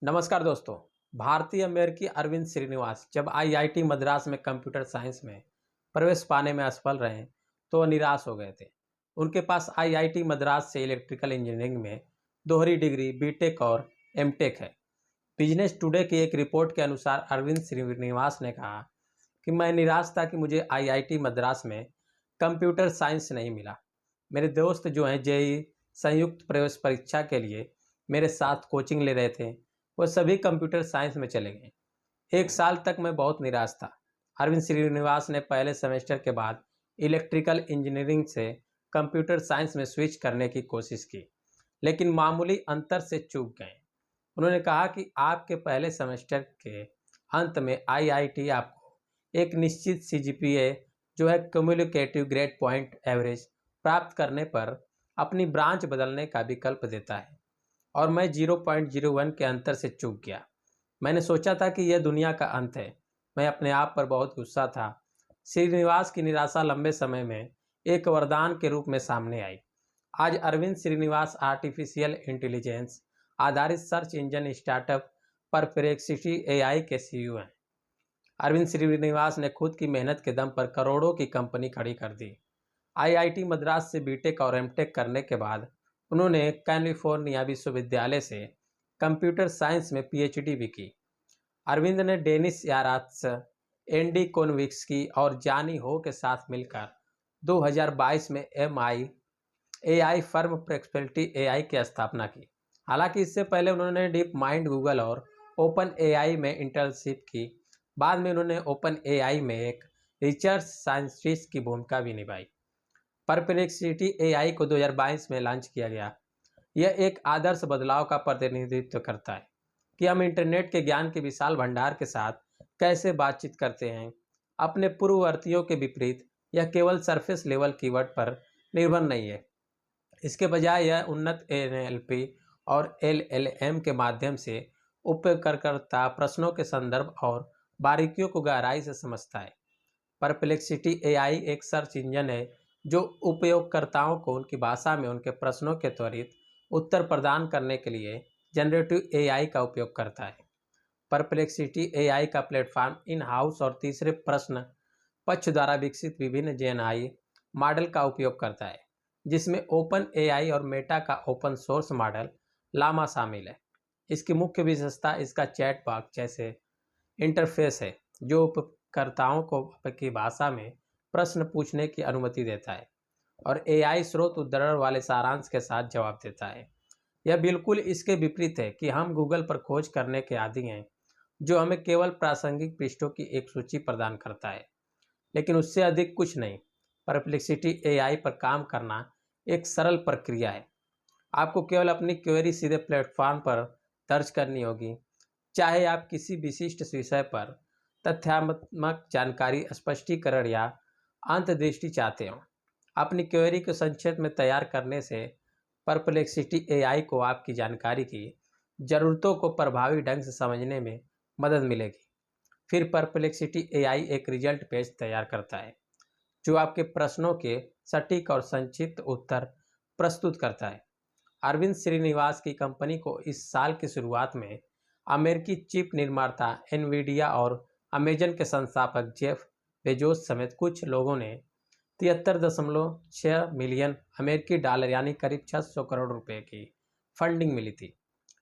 नमस्कार दोस्तों। भारतीय अमेरिकी अरविंद श्रीनिवास जब आईआईटी मद्रास में कंप्यूटर साइंस में प्रवेश पाने में असफल रहे तो वह निराश हो गए थे। उनके पास आईआईटी मद्रास से इलेक्ट्रिकल इंजीनियरिंग में दोहरी डिग्री बीटेक और एमटेक है। बिजनेस टुडे की एक रिपोर्ट के अनुसार अरविंद श्रीनिवास ने कहा कि मैं निराश था कि मुझे आईआईटी मद्रास में कंप्यूटर साइंस नहीं मिला। मेरे दोस्त जो हैं जेई संयुक्त प्रवेश परीक्षा के लिए मेरे साथ कोचिंग ले रहे थे, वह सभी कंप्यूटर साइंस में चले गए। एक साल तक मैं बहुत निराश था। अरविंद श्रीनिवास ने पहले सेमेस्टर के बाद इलेक्ट्रिकल इंजीनियरिंग से कंप्यूटर साइंस में स्विच करने की कोशिश की, लेकिन मामूली अंतर से चूक गए। उन्होंने कहा कि आपके पहले सेमेस्टर के अंत में आईआईटी आपको एक निश्चित सीजीपीए जो है क्यूमुलेटिव ग्रेड पॉइंट एवरेज प्राप्त करने पर अपनी ब्रांच बदलने का विकल्प देता है, और मैं 0.01 के अंतर से चूक गया। मैंने सोचा था कि यह दुनिया का अंत है। मैं अपने आप पर बहुत गुस्सा था। श्रीनिवास की निराशा लंबे समय में एक वरदान के रूप में सामने आई। आज अरविंद श्रीनिवास आर्टिफिशियल इंटेलिजेंस आधारित search engine startup perplexity AI के सीईओ हैं। अरविंद श्रीनिवास ने खुद की मेहनत के दम पर करोड़ों की कंपनी खड़ी कर दी। आईआईटी मद्रास से बीटेक और एमटेक करने के बाद उन्होंने कैलिफोर्निया विश्वविद्यालय से कंप्यूटर साइंस में पीएचडी भी की। अरविंद ने डेनिस यारात्स, एंडी कोनविक्सकी और जानी हो के साथ मिलकर 2022 में एआई फर्म परप्लेक्सिटी एआई की स्थापना की। हालांकि इससे पहले उन्होंने डीप माइंड, गूगल और ओपन एआई में इंटर्नशिप की। बाद में उन्होंने ओपन एआई में एक रिसर्च साइंटिस्ट की भूमिका भी निभाई। परप्लेक्सिटी एआई को 2022 में लॉन्च किया गया। यह एक आदर्श बदलाव का प्रतिनिधित्व करता है कि हम इंटरनेट के ज्ञान के विशाल भंडार के साथ कैसे बातचीत करते हैं। अपने पूर्ववर्तियों के विपरीत यह केवल सरफेस लेवल कीवर्ड पर निर्भर नहीं है। इसके बजाय यह उन्नत एनएलपी और एलएलएम के माध्यम से उपयोगकर्ता प्रश्नों के संदर्भ और बारीकियों को गहराई से समझता है। परप्लेक्सिटी एआई एक सर्च इंजन है जो उपयोगकर्ताओं को उनकी भाषा में उनके प्रश्नों के त्वरित उत्तर प्रदान करने के लिए जनरेटिव एआई का उपयोग करता है। परप्लेक्सिटी एआई का प्लेटफॉर्म इन हाउस और तीसरे प्रश्न पक्ष द्वारा विकसित विभिन्न जेएनआई मॉडल का उपयोग करता है, जिसमें ओपन एआई और मेटा का ओपन सोर्स मॉडल लामा शामिल है। इसकी मुख्य विशेषता इसका चैट बॉक्स जैसे इंटरफेस है, जो उपयोगकर्ताओं को की भाषा में प्रश्न पूछने की अनुमति देता है और एआई स्रोत उद्धरण वाले सारांश के साथ जवाब देता है। यह बिल्कुल इसके विपरीत है कि हम गूगल पर खोज करने के आदी हैं, जो हमें केवल प्रासंगिक पृष्ठों की एक सूची प्रदान करता है, लेकिन उससे अधिक कुछ नहीं। परप्लेक्सिटी एआई पर काम करना एक सरल प्रक्रिया है। आपको केवल अपनी क्वेरी सीधे प्लेटफॉर्म पर दर्ज करनी होगी, चाहे आप किसी विशिष्ट विषय पर तथ्यात्मक जानकारी, स्पष्टीकरण या अंतर्दृष्टि चाहते हो। अपनी क्वेरी को संक्षेप में तैयार करने से परप्लेक्सिटी एआई को आपकी जानकारी की ज़रूरतों को प्रभावी ढंग से समझने में मदद मिलेगी। फिर परप्लेक्सिटी एआई एक रिजल्ट पेज तैयार करता है जो आपके प्रश्नों के सटीक और संक्षिप्त उत्तर प्रस्तुत करता है। अरविंद श्रीनिवास की कंपनी को इस साल की शुरुआत में अमेरिकी चिप निर्माता एनवीडिया और अमेजन के संस्थापक जेफ बेजोस समेत कुछ लोगों ने 73.6 मिलियन अमेरिकी डॉलर यानी करीब 600 करोड़ रुपए की फंडिंग मिली थी।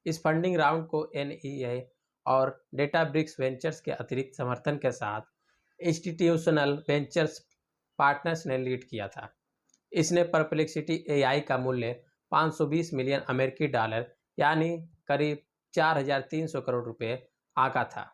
इस फंडिंग राउंड को एनईए और डेटाब्रिक्स वेंचर्स के अतिरिक्त समर्थन के साथ इंस्टीट्यूशनल वेंचर्स पार्टनर्स ने लीड किया था। इसने परप्लेक्सिटी एआई का मूल्य 520 मिलियन अमेरिकी डॉलर यानी करीब 4,300 करोड़ रुपए आंका था।